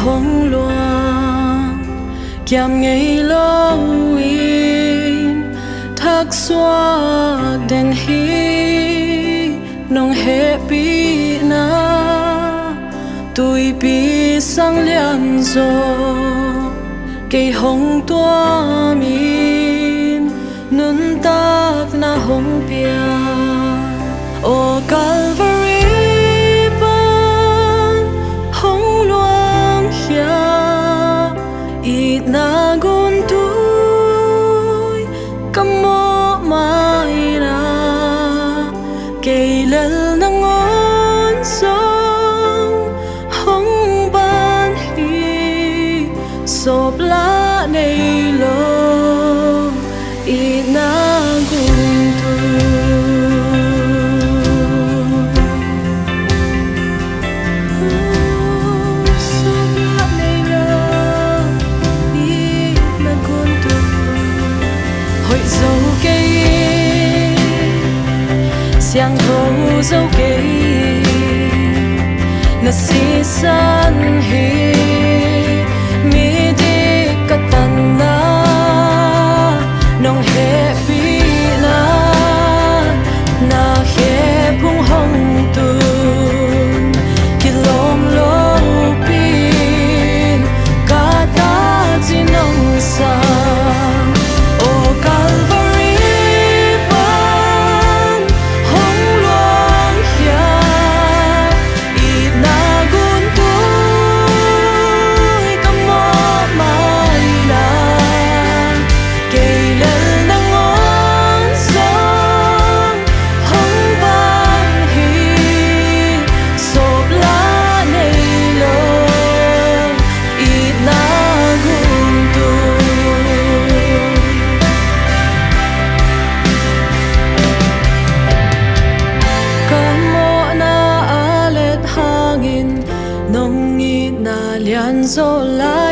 hong loang kiam ngei lo in thak xóa đèn hi nong happy na tui pi sang lian zo cây hồng tua min nun tak na hong pia o Calvary ban hong luang hia ít na gun tui kamo mai na cây lel na ngon song hong ban hi sop la nei lo ít na gun tui dấu cây xiang thâu dấu cây na si san hi mi di katan na nong happy na he phung hong tun kilom lo pin kata jinong sang lian zo la